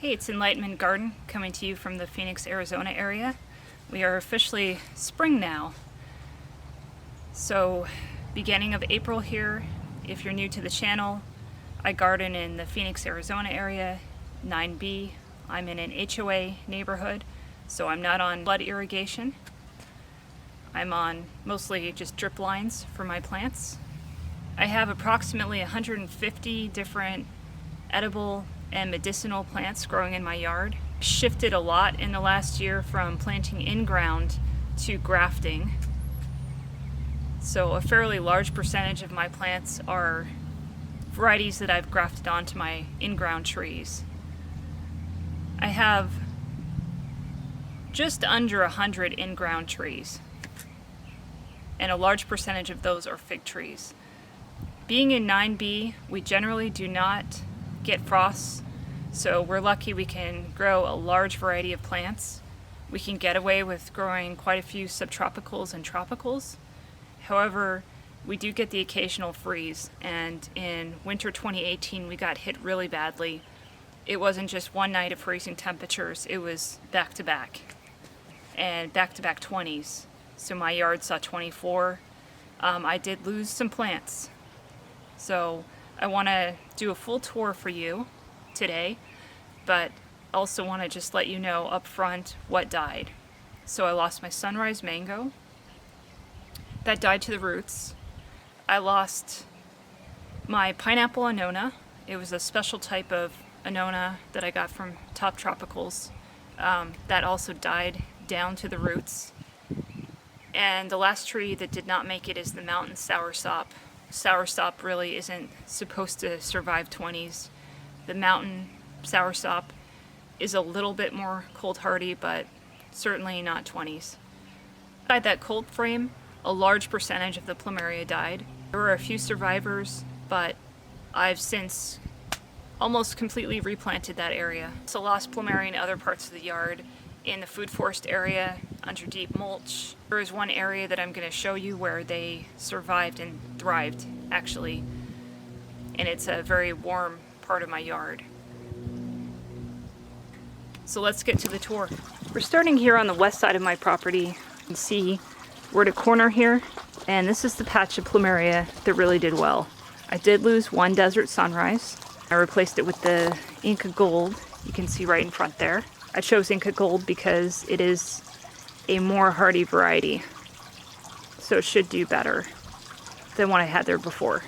Hey, it's Enlightenment Garden coming to you from the Phoenix, Arizona area. We are officially spring now. So, beginning of April here, if you're new to the channel, I garden in the Phoenix, Arizona area, 9B. I'm in an HOA neighborhood, so I'm not on flood irrigation. I'm on mostly just drip lines for my plants. I have approximately 150 different edible and medicinal plants growing in my yard. Shifted a lot in the last year from planting in ground to grafting. So a fairly large percentage of my plants are varieties that I've grafted onto my in-ground trees. I have just under 100 in-ground trees, and a large percentage of those are fig trees. Being in 9B, we generally do not get frosts, so we're lucky we can grow a large variety of plants. We can get away with growing quite a few subtropicals and tropicals. However, we do get the occasional freeze, and in winter 2018 we got hit really badly. It wasn't just one night of freezing temperatures, it was back-to-back, and back-to-back 20s. So my yard saw 24. I did lose some plants. So I want to do a full tour for you today, but also want to just let you know up front what died. So I lost my sunrise mango. That died to the roots. I lost my pineapple annona. It was a special type of annona that I got from Top Tropicals. That also died down to the roots. And the last tree that did not make it is the mountain soursop. Soursop really isn't supposed to survive 20s. The mountain soursop is a little bit more cold hardy, but certainly not 20s. Inside that cold frame, a large percentage of the plumeria died. There were a few survivors, but I've since almost completely replanted that area. So lost plumeria in other parts of the yard, in the food forest area, under deep mulch. There is one area that I'm going to show you where they survived and thrived, actually, and it's a very warm part of my yard. So let's get to the tour. We're starting here on the west side of my property. You can see we're at a corner here, and this is the patch of plumeria that really did well. I did lose one desert sunrise. I replaced it with the Inca Gold. You can see right in front there. I chose Inca Gold because it is a more hardy variety, so it should do better than what I had there before.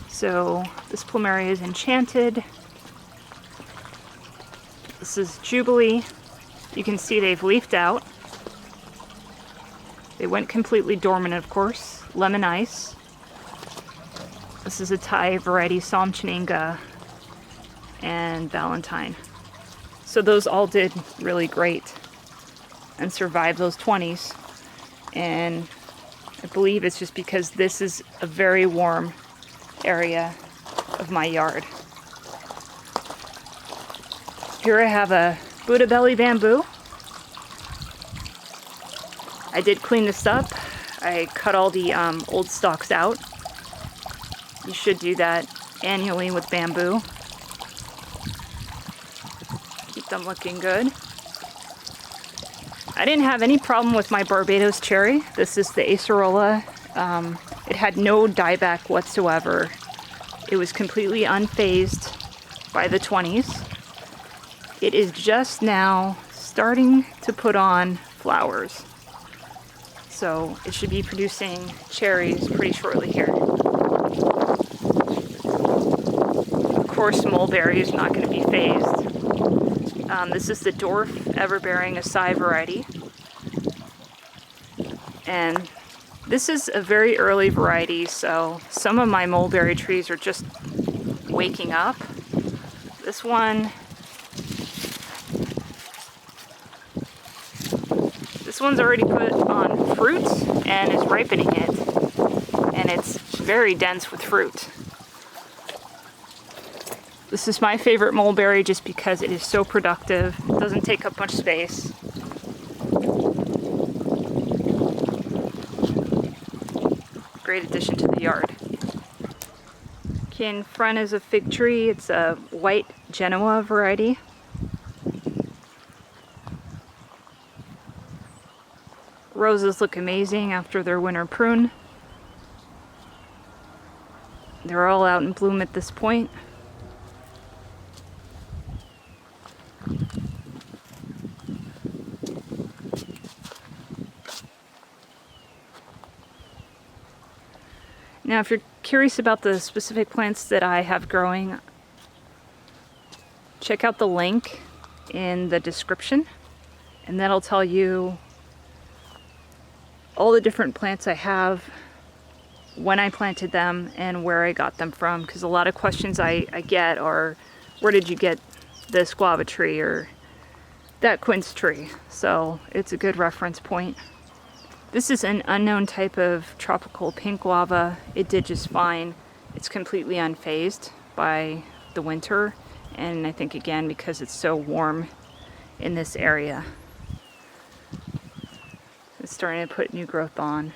So this plumeria is enchanted. This is Jubilee. You can see they've leafed out. They went completely dormant, of course. Lemon ice. This is a Thai variety, Somchaninga and Valentine. So those all did really great and survived those 20s. And I believe it's just because this is a very warm area of my yard. Here I have a Buddha belly bamboo. I did clean this up. I cut all the old stalks out. You should do that annually with bamboo. Keep them looking good. I didn't have any problem with my Barbados cherry. This is the Acerola. It had no dieback whatsoever. It was completely unfazed by the 20s. It is just now starting to put on flowers. So it should be producing cherries pretty shortly here. Of course, mulberry is not going to be phased. This is the dwarf everbearing acai variety. And this is a very early variety, so some of my mulberry trees are just waking up. This one's already put on fruit and is ripening it, and it's very dense with fruit. This is my favorite mulberry just because it is so productive. It doesn't take up much space. Great addition to the yard. In front is a fig tree. It's a white Genoa variety. Roses look amazing after their winter prune. They're all out in bloom at this point. Now, if you're curious about the specific plants that I have growing, check out the link in the description, and that'll tell you all the different plants I have, when I planted them, and where I got them from, because a lot of questions I get are, where did you get this guava tree or that quince tree? So it's a good reference point. This is an unknown type of tropical pink guava. It did just fine. It's completely unfazed by the winter, and I think again because it's so warm in this area. It's starting to put new growth on.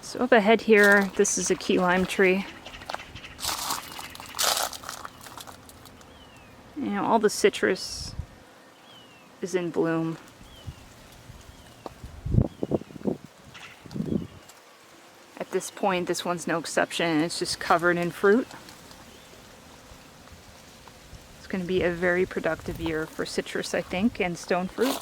So up ahead here, this is a key lime tree. You know, all the citrus is in bloom. At this point, this one's no exception. It's just covered in fruit. It's going to be a very productive year for citrus, I think, and stone fruit.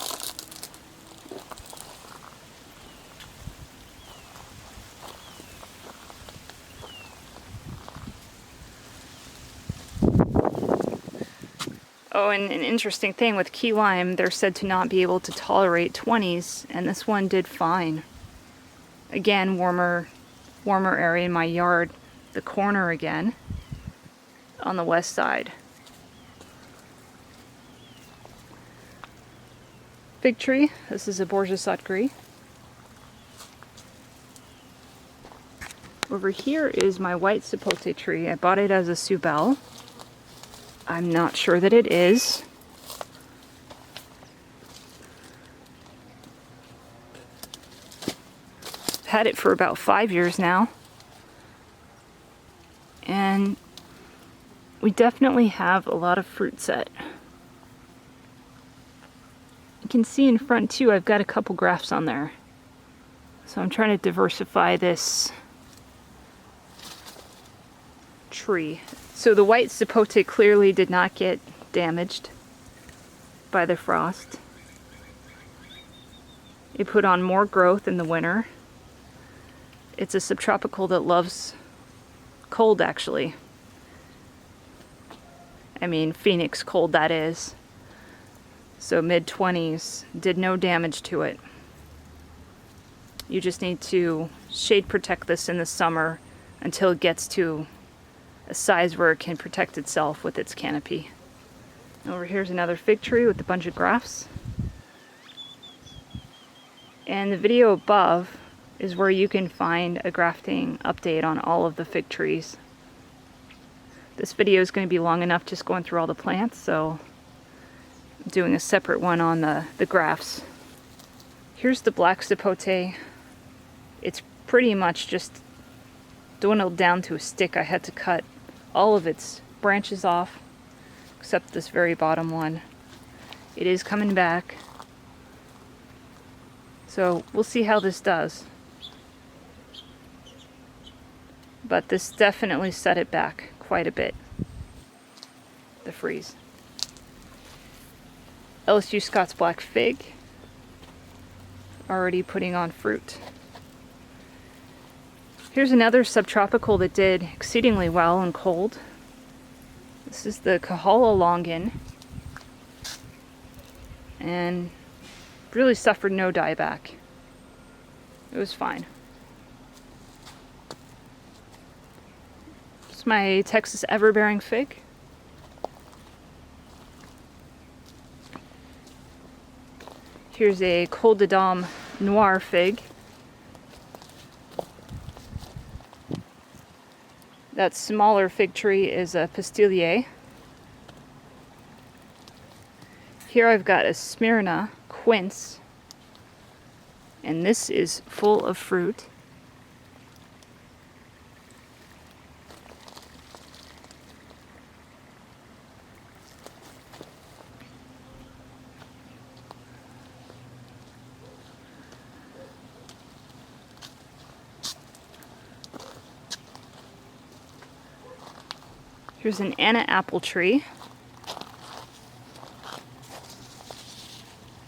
Oh, and an interesting thing with key lime, they're said to not be able to tolerate 20s, and this one did fine. Again, warmer area in my yard, the corner again, on the west side. Fig tree, this is a Borgia gris. Over here is my white sapote tree. I bought it as a subel. I'm not sure that it is. I've had it for about 5 years now. And we definitely have a lot of fruit set. You can see in front too, I've got a couple grafts on there. So I'm trying to diversify this tree. So the white sapote clearly did not get damaged by the frost. It put on more growth in the winter. It's a subtropical that loves cold, actually. I mean, Phoenix cold, that is. So mid-20s, did no damage to it. You just need to shade protect this in the summer until it gets to a size where it can protect itself with its canopy. Over here's another fig tree with a bunch of grafts. And the video above is where you can find a grafting update on all of the fig trees. This video is going to be long enough just going through all the plants, so I'm doing a separate one on the grafts. Here's the black sapote. It's pretty much just dwindled down to a stick. I had to cut all of its branches off, except this very bottom one. It is coming back. So we'll see how this does. But this definitely set it back quite a bit, the freeze. LSU Scott's black fig, already putting on fruit. Here's another subtropical that did exceedingly well in cold. This is the Kahala longan, and really suffered no dieback. It was fine. It's my Texas everbearing fig. Here's a Col de Dame noir fig. That smaller fig tree is a pistilier. Here I've got a Smyrna quince, and this is full of fruit. Here's an Anna apple tree.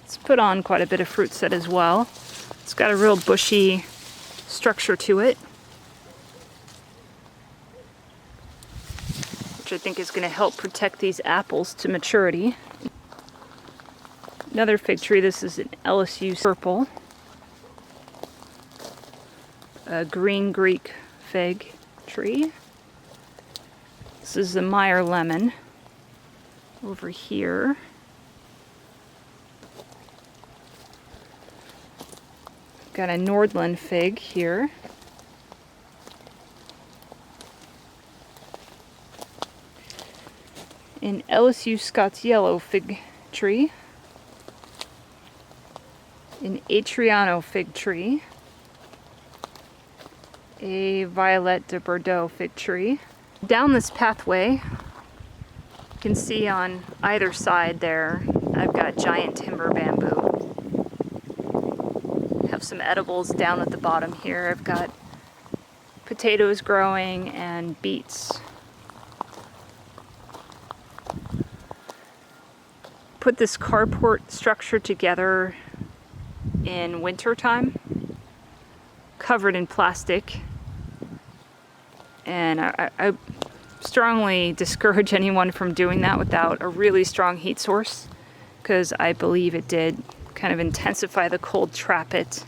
It's put on quite a bit of fruit set as well. It's got a real bushy structure to it, which I think is going to help protect these apples to maturity. Another fig tree, this is an LSU purple. A green Greek fig tree. This is the Meyer lemon over here. Got a Nordland fig here. An LSU Scots yellow fig tree. An Atriano fig tree. A Violette de Bordeaux fig tree. Down this pathway, you can see on either side there, I've got giant timber bamboo. Have some edibles down at the bottom here. I've got potatoes growing and beets. Put this carport structure together in winter time, covered in plastic. And I strongly discourage anyone from doing that without a really strong heat source, because I believe it did kind of intensify the cold, trap it.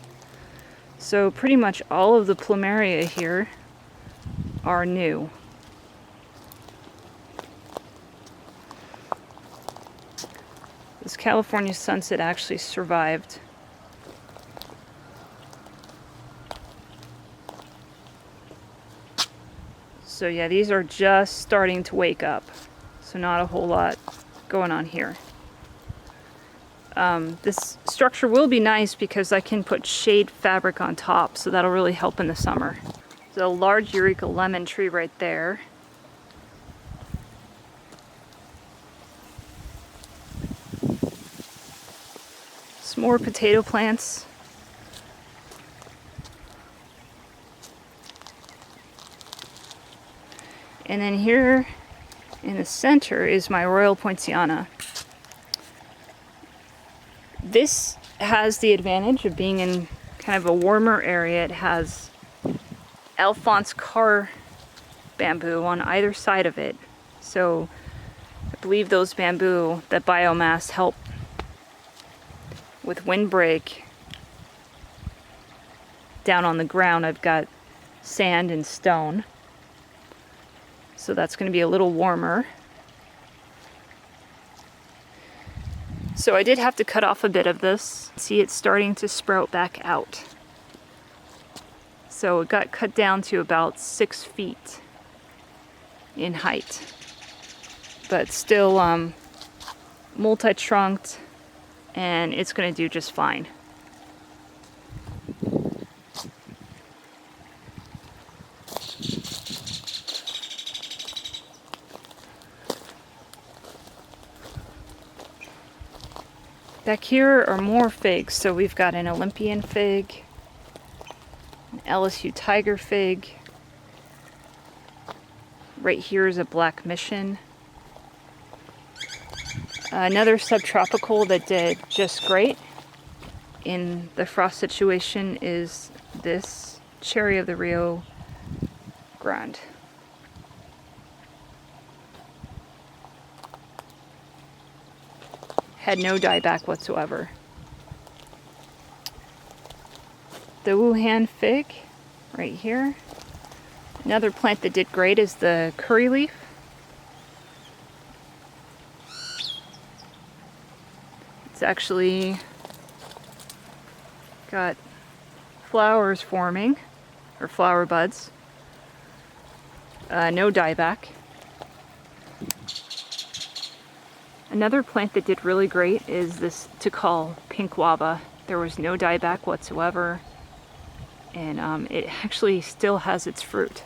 So pretty much all of the plumeria here are new. This California sunset actually survived. So yeah, these are just starting to wake up. So not a whole lot going on here. This structure will be nice because I can put shade fabric on top, so that'll really help in the summer. There's a large Eureka lemon tree right there. Some more potato plants. And then here in the center is my Royal Poinciana. This has the advantage of being in kind of a warmer area. It has Alphonse Carr bamboo on either side of it. So I believe those bamboo, that biomass, help with windbreak. Down on the ground I've got sand and stone. So that's going to be a little warmer. So I did have to cut off a bit of this. See, it's starting to sprout back out. So it got cut down to about 6 feet in height. But still multi-trunked, and it's going to do just fine. Back here are more figs. So we've got an Olympian fig, an LSU tiger fig. Right here is a black mission. Another subtropical that did just great in the frost situation is this Cherry of the Rio Grande. Had no dieback whatsoever. The Wuhan fig, right here. Another plant that did great is the curry leaf. It's actually got flowers forming, or flower buds. no dieback. Another plant that did really great is this Tikal pink guava. There was no dieback whatsoever, and it actually still has its fruit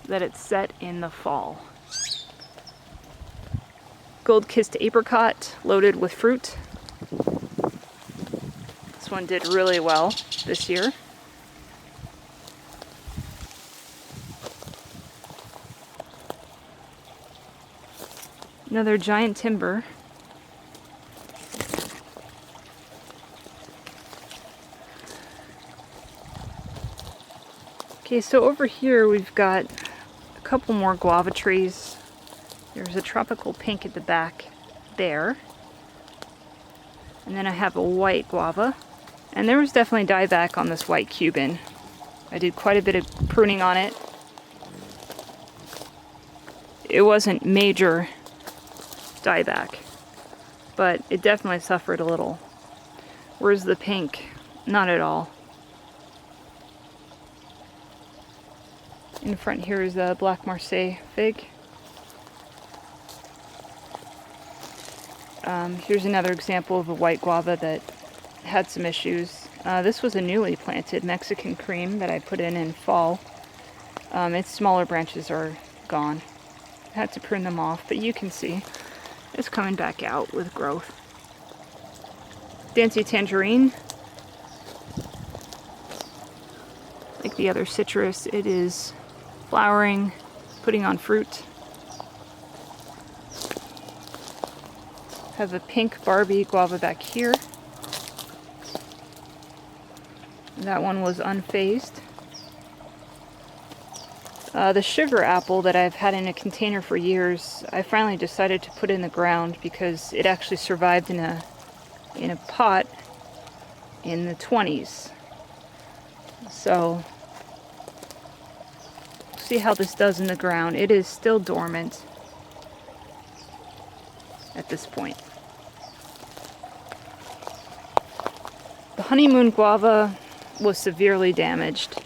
that it's set in the fall. Gold-kissed apricot loaded with fruit. This one did really well this year. Another giant timber. Okay, so over here we've got a couple more guava trees. There's a tropical pink at the back there. And then I have a white guava. And there was definitely dieback on this white Cuban. I did quite a bit of pruning on it. It wasn't major dieback, but it definitely suffered a little. Where's the pink? Not at all. In front here is a Black Marseille fig. Here's another example of a white guava that had some issues. This was a newly planted Mexican cream that I put in fall. Its smaller branches are gone. I had to prune them off, but you can see it's coming back out with growth. Dancy tangerine. Like the other citrus, it is flowering, putting on fruit. Have a pink Barbie guava back here. That one was unfazed. The sugar apple that I've had in a container for years, I finally decided to put in the ground because it actually survived in a pot in the 20s. So, see how this does in the ground. It is still dormant at this point. The honeymoon guava was severely damaged.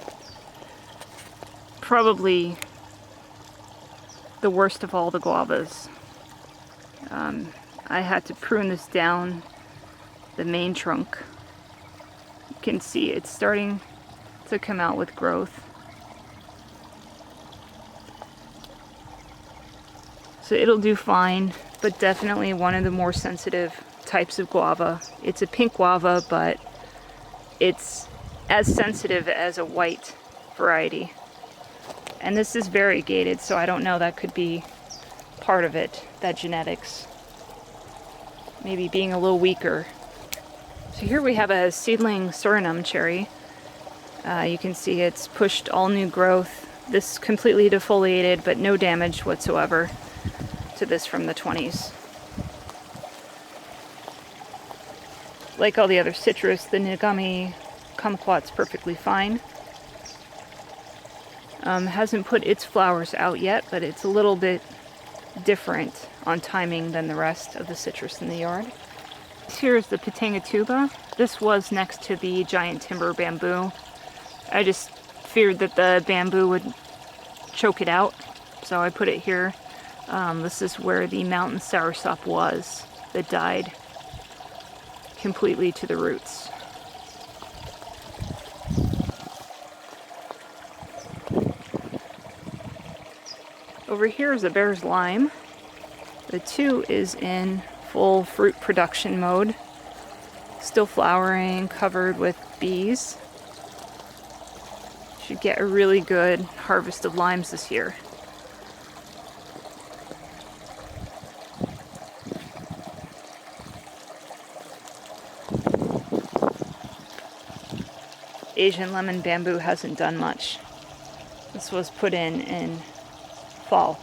Probably the worst of all the guavas. I had to prune this down the main trunk. You can see it's starting to come out with growth. So it'll do fine, but definitely one of the more sensitive types of guava. It's a pink guava, but it's as sensitive as a white variety. And this is variegated, so I don't know, that could be part of it, that genetics. Maybe being a little weaker. So here we have a seedling Suriname cherry. You can see it's pushed all new growth. This completely defoliated, but no damage whatsoever to this from the 20s. Like all the other citrus, the Nagami kumquat's perfectly fine. Hasn't put its flowers out yet, but it's a little bit different on timing than the rest of the citrus in the yard. Here's the Pitangatuba. This was next to the giant timber bamboo. I just feared that the bamboo would choke it out, so I put it here. This is where the mountain soursop was that died completely to the roots. Over here is a bear's lime. The 2 is in full fruit production mode. Still flowering, covered with bees. Should get a really good harvest of limes this year. Asian lemon bamboo hasn't done much. This was put in fall.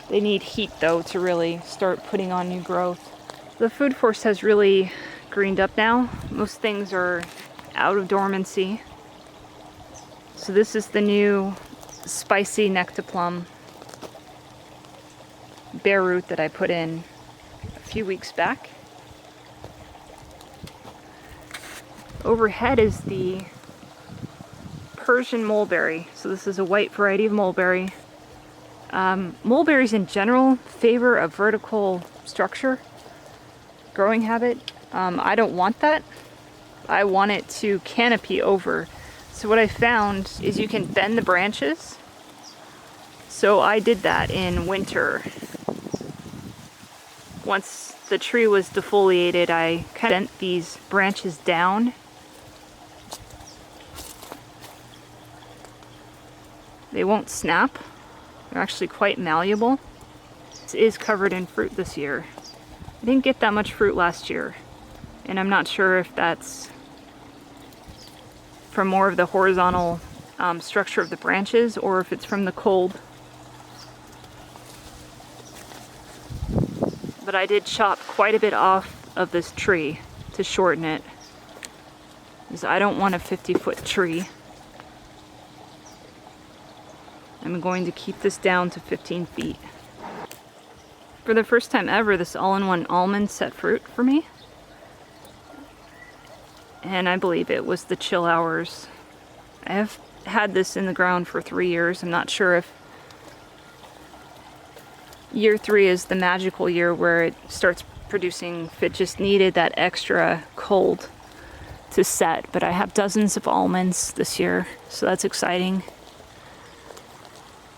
They need heat though to really start putting on new growth. The food forest has really greened up now. Most things are out of dormancy. So this is the new spicy nectaplum bare root that I put in a few weeks back. Overhead is the Persian mulberry. So this is a white variety of mulberry. Mulberries in general favor a vertical structure, growing habit. I don't want that. I want it to canopy over. So what I found is you can bend the branches. So I did that in winter. Once the tree was defoliated, I kind of bent these branches down. They won't snap. They're actually quite malleable. This is covered in fruit this year. I didn't get that much fruit last year, and I'm not sure if that's from more of the horizontal structure of the branches or if it's from the cold. But I did chop quite a bit off of this tree to shorten it, because I don't want a 50-foot tree. I'm going to keep this down to 15 feet. For the first time ever, this all-in-one almond set fruit for me. And I believe it was the chill hours. I have had this in the ground for 3 years. I'm not sure if year 3 is the magical year where it starts producing, if it just needed that extra cold to set. But I have dozens of almonds this year, so that's exciting.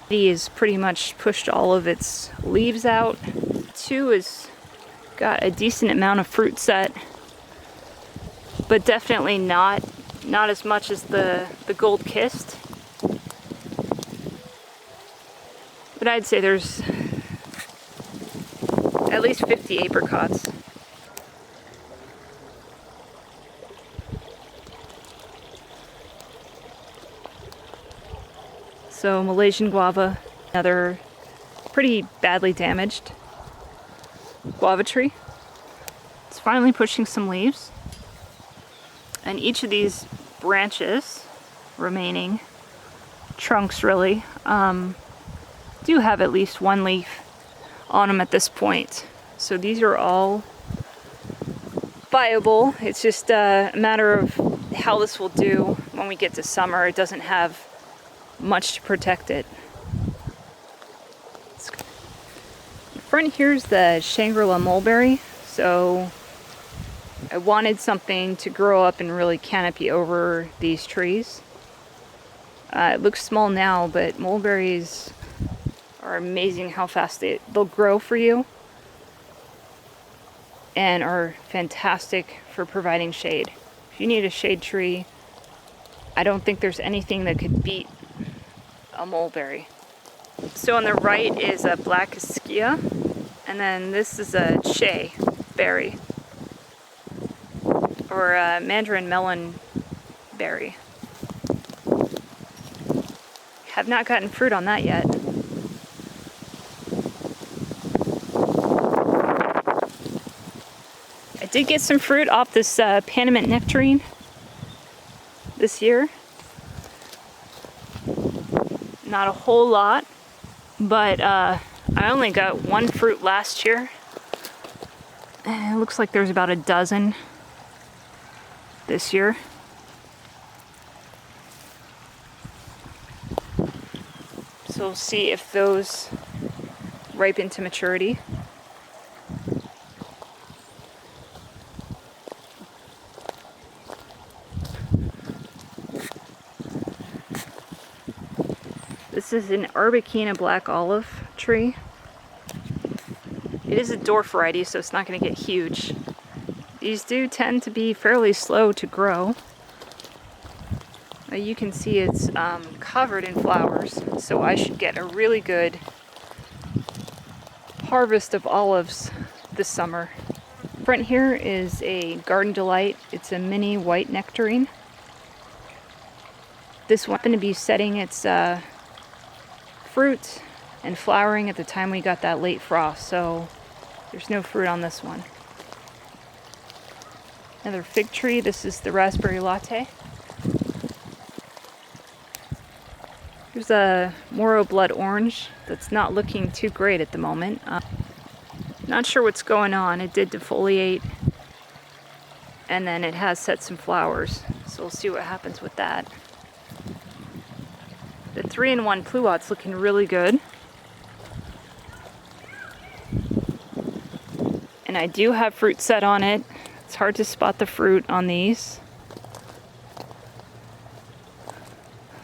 It has pretty much pushed all of its leaves out. 2 has got a decent amount of fruit set, but definitely not as much as the gold kissed. But I'd say there's at least 50 apricots. So Malaysian guava, another pretty badly damaged guava tree. It's finally pushing some leaves. And each of these branches, remaining trunks really, do have at least one leaf on them at this point. So these are all viable. It's just a matter of how this will do when we get to summer. It doesn't have much to protect it. In front here's the Shangri-La mulberry. So I wanted something to grow up and really canopy over these trees. It looks small now, but mulberries are amazing how fast they'll grow for you, and are fantastic for providing shade. If you need a shade tree, I don't think there's anything that could beat a mulberry. So on the right is a black askia, and then this is a shea berry, or a mandarin melon berry. Have not gotten fruit on that yet. I did get some fruit off this Panamint nectarine this year. Not a whole lot, but I only got one fruit last year. It looks like there's about a dozen this year. So we'll see if those ripen to maturity. This is an Arbequina black olive tree. It is a dwarf variety, so it's not going to get huge. These do tend to be fairly slow to grow. You can see it's covered in flowers, so I should get a really good harvest of olives this summer. Front here is a Garden Delight. It's a mini white nectarine. This one happened to be setting its fruit and flowering at the time we got that late frost, so there's no fruit on this one. Another fig tree. This is the raspberry latte. Here's a Moro blood orange that's not looking too great at the moment. Not sure what's going on. It did defoliate, and then it has set some flowers, so we'll see what happens with that. The 3-in-1 pluot's looking really good. And I do have fruit set on it. It's hard to spot the fruit on these.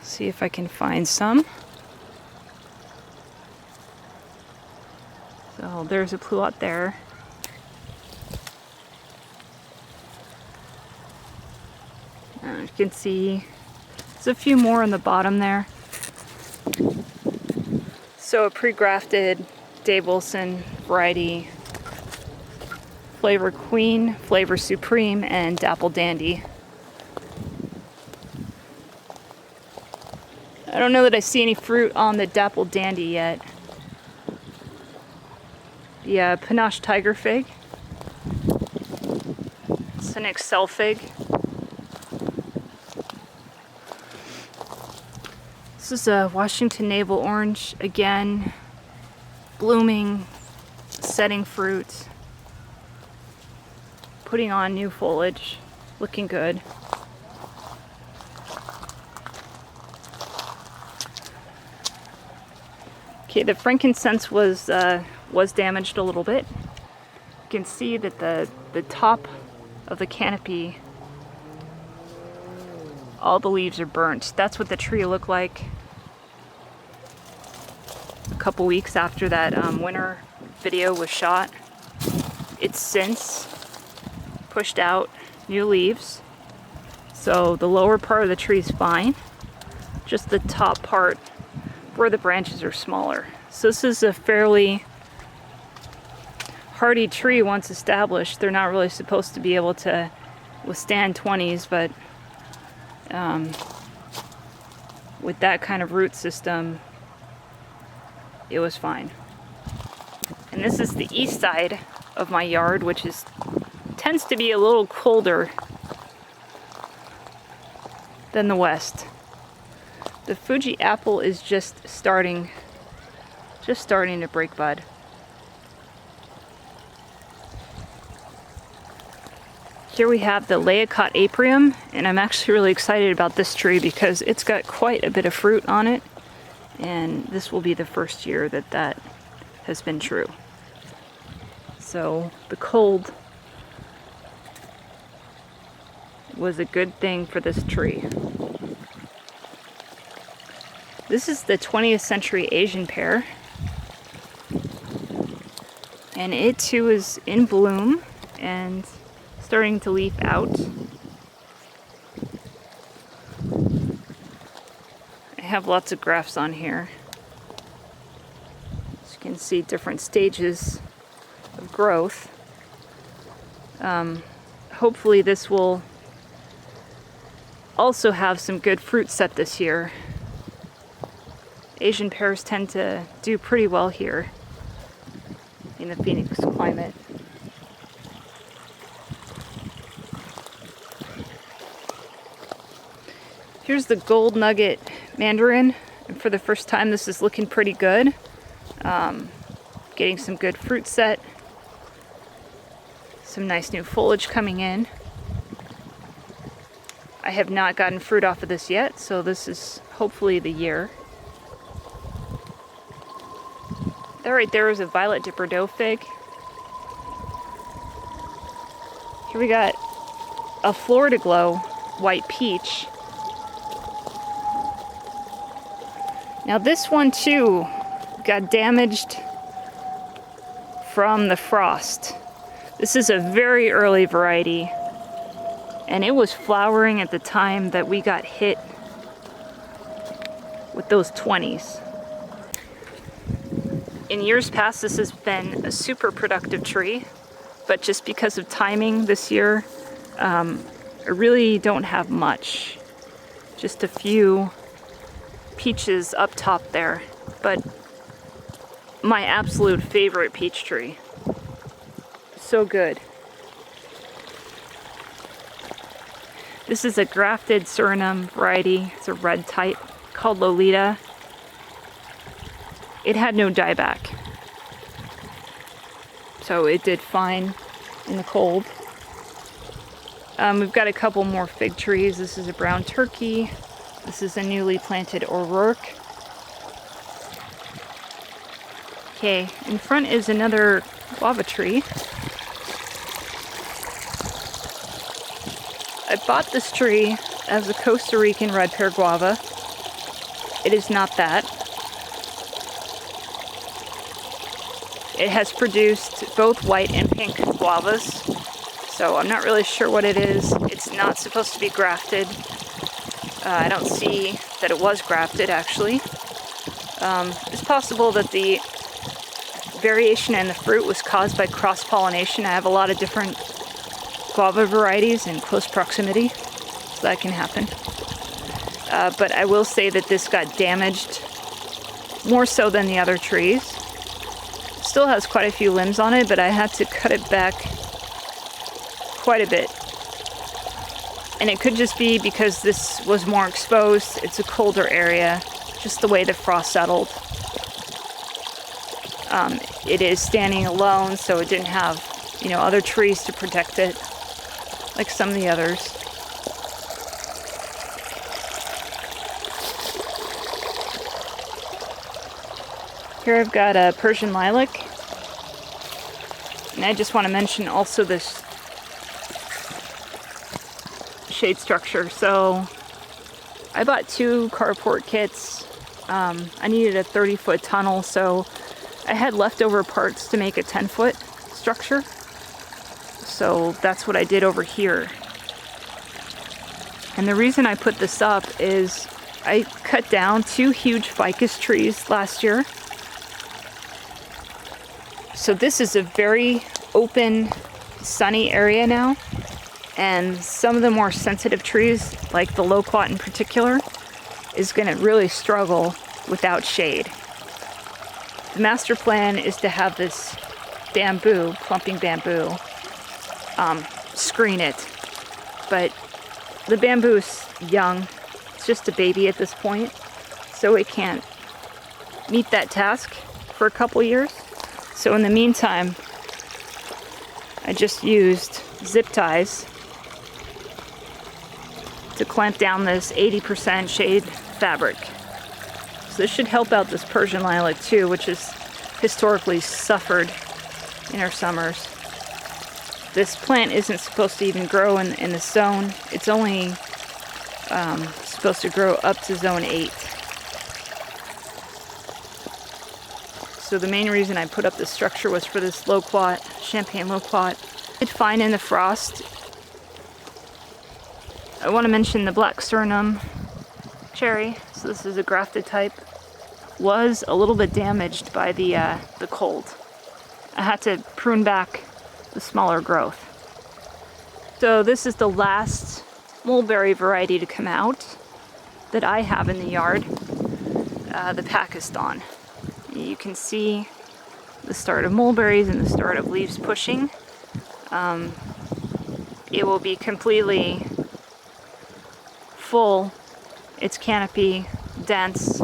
See if I can find some. So there's a pluot there. You can see there's a few more on the bottom there. So a pre-grafted Dave Wilson variety, Flavor Queen, Flavor Supreme, and Dapple Dandy. I don't know that I see any fruit on the Dapple Dandy yet. The Panache Tiger Fig. It's an Excel Fig. This is a Washington Navel Orange, again, blooming, setting fruit, putting on new foliage, looking good. Okay, the frankincense was damaged a little bit. You can see that the top of the canopy, all the leaves are burnt. That's what the tree looked like a couple weeks after that winter video was shot. It's since pushed out new leaves. So the lower part of the tree is fine. Just the top part where the branches are smaller. So this is a fairly hardy tree once established. They're not really supposed to be able to withstand 20s, but with that kind of root system, it was fine. And this is the east side of my yard, which tends to be a little colder than the west. The Fuji apple is just starting to break bud. Here we have the Laocotte apium, and I'm actually really excited about this tree because it's got quite a bit of fruit on it, and this will be the first year that has been true. So the cold was a good thing for this tree. This is the 20th century Asian pear, and it too is in bloom and starting to leaf out. I have lots of grafts on here. As you can see, different stages of growth. Hopefully this will also have some good fruit set this year. Asian pears tend to do pretty well here in the Phoenix climate. Here's the gold nugget mandarin, and for the first time this is looking pretty good. Getting some good fruit set, some nice new foliage coming in. I have not gotten fruit off of this yet, so this is hopefully the year. That right there is a violet dipperdoe fig. Here we got a Florida Glow white peach. Now this one too got damaged from the frost. This is a very early variety, and it was flowering at the time that we got hit with those 20s. In years past, this has been a super productive tree, but just because of timing this year, I really don't have much. Just a few peaches up top there, but my absolute favorite peach tree. So good. This is a grafted Suriname variety. It's a red type called Lolita. It had no dieback, so it did fine in the cold. We've got a couple more fig trees. This is a brown turkey, This is a newly planted O'Rourke. Okay, in front is another guava tree. I bought this tree as a Costa Rican red pear guava. It is not that. It has produced both white and pink guavas, so I'm not really sure what it is. It's not supposed to be grafted. I don't see that it was grafted, actually. It's possible that the variation in the fruit was caused by cross-pollination. I have a lot of different guava varieties in close proximity, so that can happen. But I will say that this got damaged more so than the other trees. Still has quite a few limbs on it, but I had to cut it back quite a bit. And it could just be because this was more exposed. It's a colder area, just the way the frost settled. It is standing alone, so it didn't have, other trees to protect it, like some of the others. Here I've got a Persian lilac, and I just want to mention also this shade structure. So I bought 2 carport kits. I needed a 30-foot tunnel, so I had leftover parts to make a 10-foot structure. So that's what I did over here. And the reason I put this up is I cut down 2 huge ficus trees last year. So this is a very open, sunny area now. And some of the more sensitive trees, like the loquat in particular, is going to really struggle without shade. The master plan is to have this bamboo, clumping bamboo, screen it. But the bamboo is young. It's just a baby at this point, so it can't meet that task for a couple years. So in the meantime, I just used zip ties to clamp down this 80% shade fabric. So this should help out this Persian lilac too, which has historically suffered in our summers. This plant isn't supposed to even grow in the zone. It's only supposed to grow up to zone 8. So the main reason I put up this structure was for this loquat, champagne loquat. It's fine in the frost. I want to mention the black sternum cherry. So this is a grafted type. Was a little bit damaged by the cold. I had to prune back the smaller growth. So this is the last mulberry variety to come out that I have in the yard, the Pakistan. You can see the start of mulberries and the start of leaves pushing. It will be completely full, its canopy dense,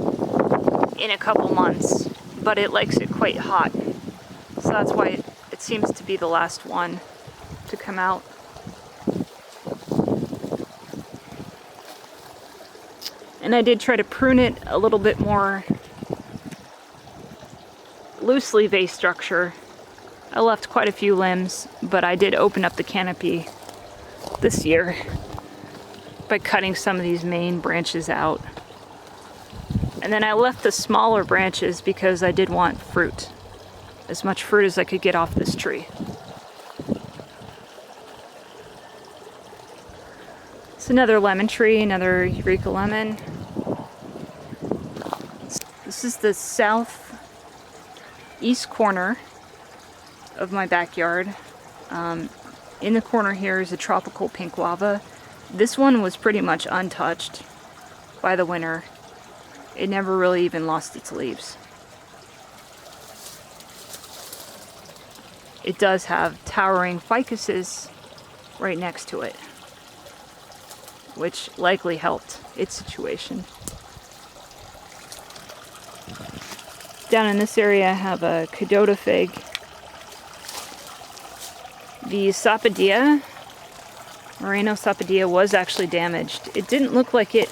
in a couple months, but it likes it quite hot. So that's why it seems to be the last one to come out. And I did try to prune it a little bit more loosely vase structure. I left quite a few limbs, but I did open up the canopy this year by cutting some of these main branches out. And then I left the smaller branches because I did want fruit. As much fruit as I could get off this tree. It's another lemon tree, another Eureka lemon. This is the southeast corner of my backyard. In the corner here is a tropical pink guava. This one was pretty much untouched by the winter. It never really even lost its leaves. It does have towering ficuses right next to it, which likely helped its situation. Down in this area I have a Cadota fig. The Sapote, Moreno Sapote, was actually damaged. It didn't look like it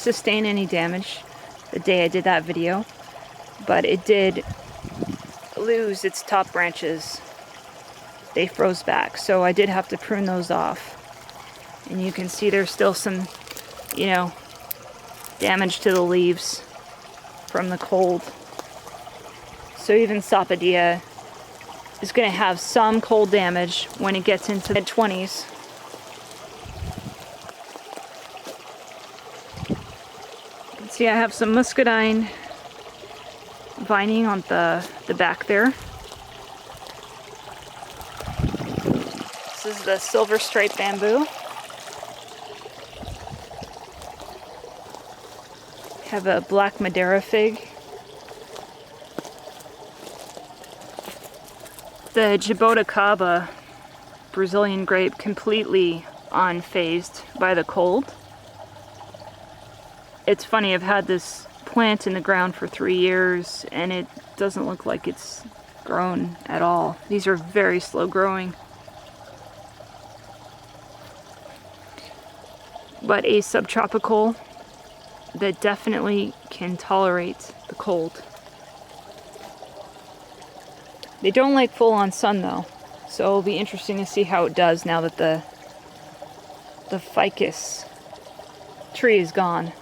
sustain any damage the day I did that video, but it did lose its top branches. They froze back, so I did have to prune those off. And you can see there's still some, you know, damage to the leaves from the cold. So even sapote is going to have some cold damage when it gets into the 20s. You can see I have some muscadine vining on the back there. This is the silver stripe bamboo. Have a black Madeira fig. The jaboticaba Brazilian grape, completely unfazed by the cold. It's funny, I've had this plant in the ground for 3 years and it doesn't look like it's grown at all. These are very slow growing. But a subtropical that definitely can tolerate the cold. They don't like full-on sun though, so it'll be interesting to see how it does now that the ficus tree is gone.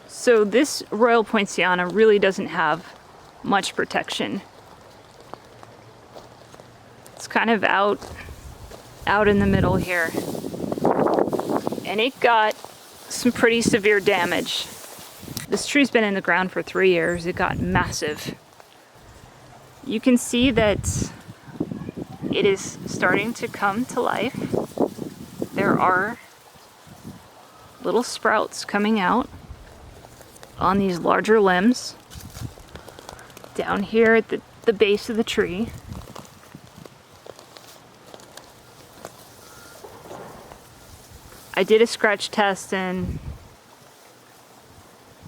So this Royal Poinciana really doesn't have much protection. It's kind of out in the middle here. And it got some pretty severe damage. This tree's been in the ground for 3 years. It got massive. You can see that it is starting to come to life. There are little sprouts coming out on these larger limbs down here at the base of the tree. I did a scratch test and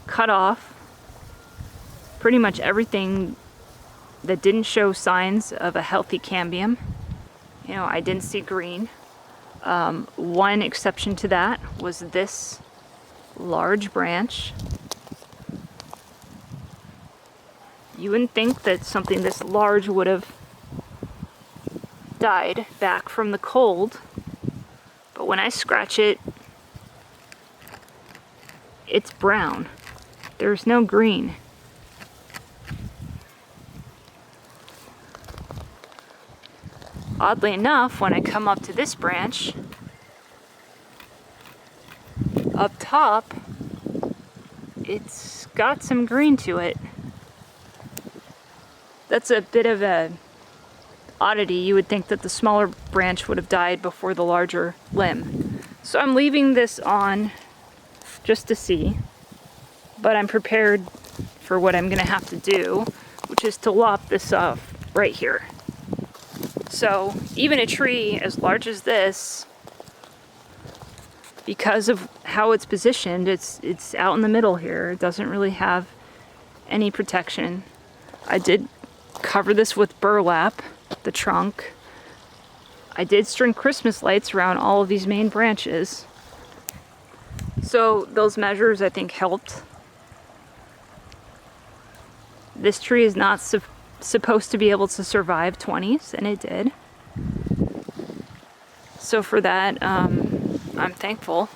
cut off pretty much everything that didn't show signs of a healthy cambium. You know, I didn't see green. One exception to that was this large branch. You wouldn't think that something this large would have died back from the cold, but when I scratch it, it's brown. There's no green. Oddly enough, when I come up to this branch, up top, it's got some green to it. That's a bit of a oddity. You would think that the smaller branch would have died before the larger limb. So I'm leaving this on just to see, but I'm prepared for what I'm gonna have to do, which is to lop this off right here. So even a tree as large as this, because of how it's positioned, it's out in the middle here. It doesn't really have any protection. I did cover this with burlap, the trunk. I did string Christmas lights around all of these main branches. So those measures I think helped. This tree is not supposed to be able to survive 20s, and it did. So for that, I'm thankful.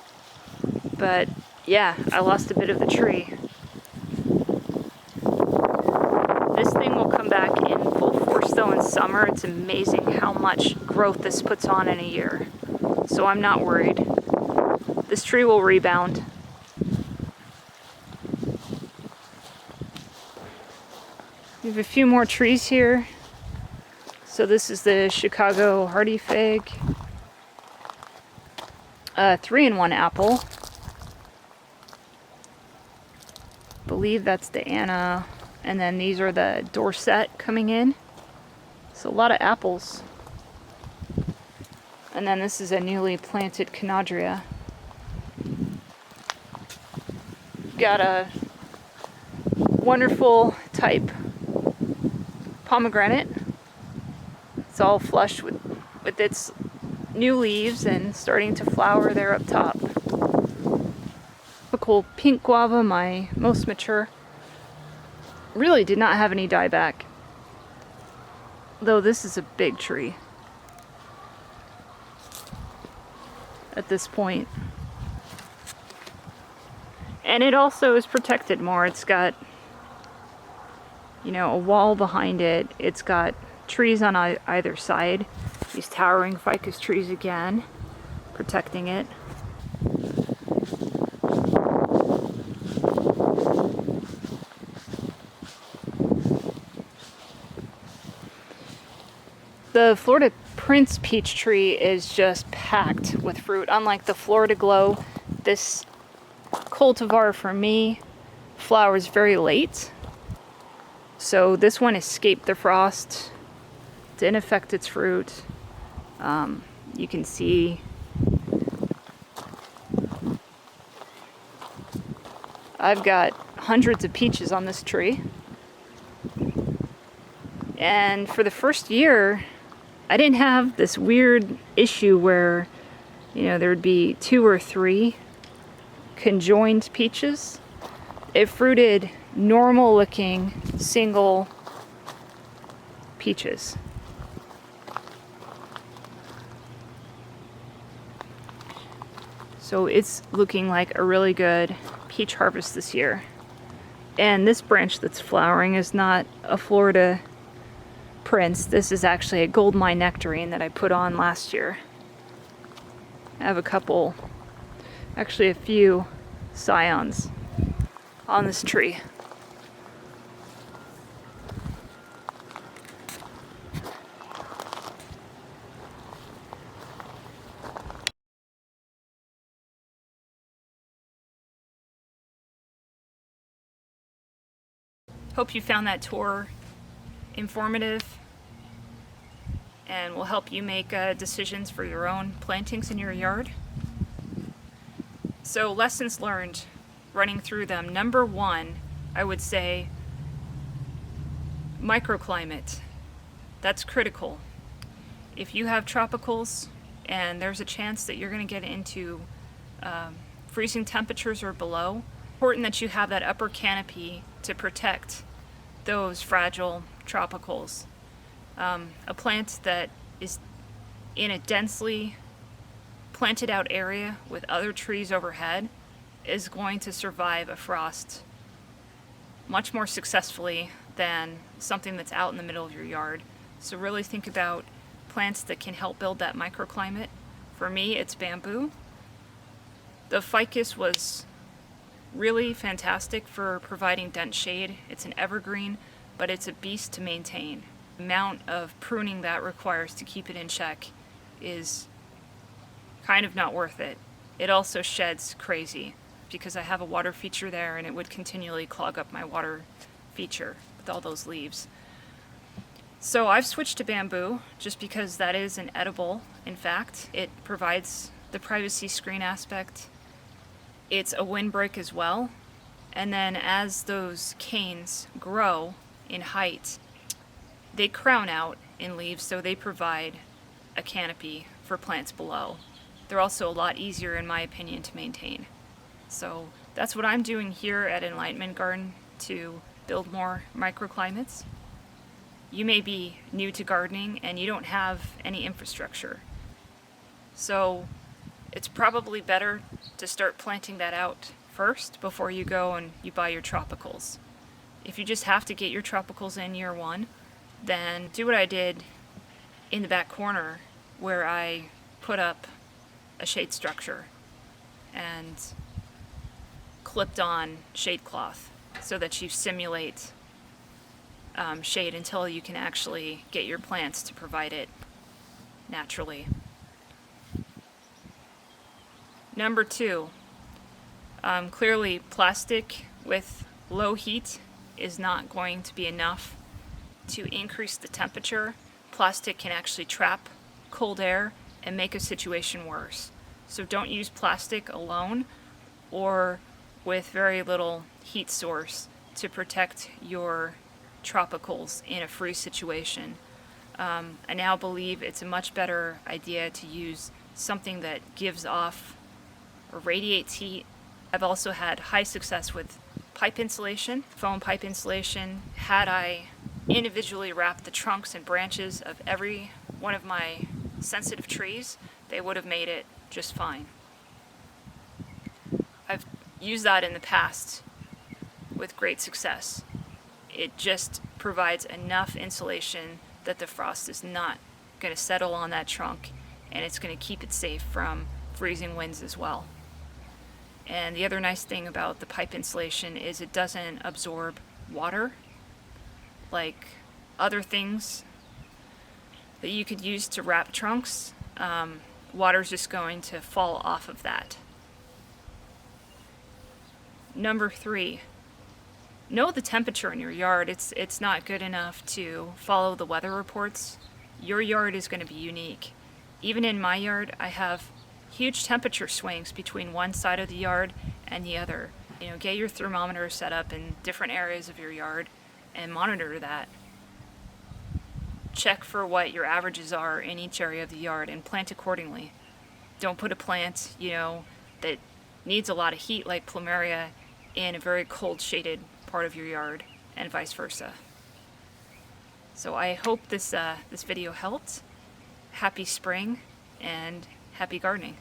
But yeah, I lost a bit of the tree. This thing will come back in full force though in summer. It's amazing how much growth this puts on in a year. So I'm not worried. This tree will rebound. We have a few more trees here. So this is the Chicago hardy fig. 3-in-1 apple. Believe that's the Anna. And then these are the Dorset coming in. So a lot of apples. And then this is a newly planted Canadria. I've got a wonderful type pomegranate. It's all flush with its new leaves and starting to flower there up top. Typical pink guava, my most mature. Really did not have any dieback, though this is a big tree at this point. And it also is protected more. It's got, you know, a wall behind it. It's got trees on either side. These towering ficus trees again, protecting it. The Florida Prince peach tree is just packed with fruit. Unlike the Florida Glow, this cultivar for me flowers very late. So this one escaped the frost, didn't affect its fruit. You can see I've got hundreds of peaches on this tree. And for the first year, I didn't have this weird issue where, you know, there would be 2 or 3 conjoined peaches. It fruited normal looking single peaches. So it's looking like a really good peach harvest this year. And this branch that's flowering is not a Florida Prince. This is actually a gold mine nectarine that I put on last year. I have a couple, actually a few scions on this tree. Hope you found that tour informative and will help you make decisions for your own plantings in your yard. So lessons learned running through them. Number 1, I would say microclimate. That's critical. If you have tropicals and there's a chance that you're going to get into freezing temperatures or below, important that you have that upper canopy to protect those fragile tropicals. A plant that is in a densely planted out area with other trees overhead is going to survive a frost much more successfully than something that's out in the middle of your yard. So really think about plants that can help build that microclimate. For me, it's bamboo. The ficus was really fantastic for providing dense shade. It's an evergreen, but it's a beast to maintain. The amount of pruning that requires to keep it in check is kind of not worth it. It also sheds crazy because I have a water feature there and it would continually clog up my water feature with all those leaves. So I've switched to bamboo just because that is an edible. In fact, it provides the privacy screen aspect. It's a windbreak as well. And then as those canes grow in height, they crown out in leaves, so they provide a canopy for plants below. They're also a lot easier, in my opinion, to maintain. So that's what I'm doing here at Enlightenment Garden to build more microclimates. You may be new to gardening and you don't have any infrastructure. So it's probably better to start planting that out first before you go and you buy your tropicals. If you just have to get your tropicals in year 1, then do what I did in the back corner where I put up a shade structure and clipped on shade cloth so that you simulate shade until you can actually get your plants to provide it naturally. Number 2, clearly plastic with low heat is not going to be enough to increase the temperature. Plastic can actually trap cold air and make a situation worse. So don't use plastic alone or with very little heat source to protect your tropicals in a freeze situation. I now believe it's a much better idea to use something that gives off or radiates heat. I've also had high success with pipe insulation, foam pipe insulation. Had I individually wrapped the trunks and branches of every one of my sensitive trees, they would have made it just fine. I've used that in the past with great success. It just provides enough insulation that the frost is not going to settle on that trunk, and it's going to keep it safe from freezing winds as well. And the other nice thing about the pipe insulation is it doesn't absorb water like other things that you could use to wrap trunks. Water's just going to fall off of that. Number 3, know the temperature in your yard. It's not good enough to follow the weather reports. Your yard is going to be unique. Even in my yard, I have huge temperature swings between one side of the yard and the other. Get your thermometer set up in different areas of your yard and monitor that. Check for what your averages are in each area of the yard and plant accordingly. Don't put a plant, that needs a lot of heat like plumeria in a very cold shaded part of your yard, and vice versa. So I hope this video helped. Happy spring and happy gardening.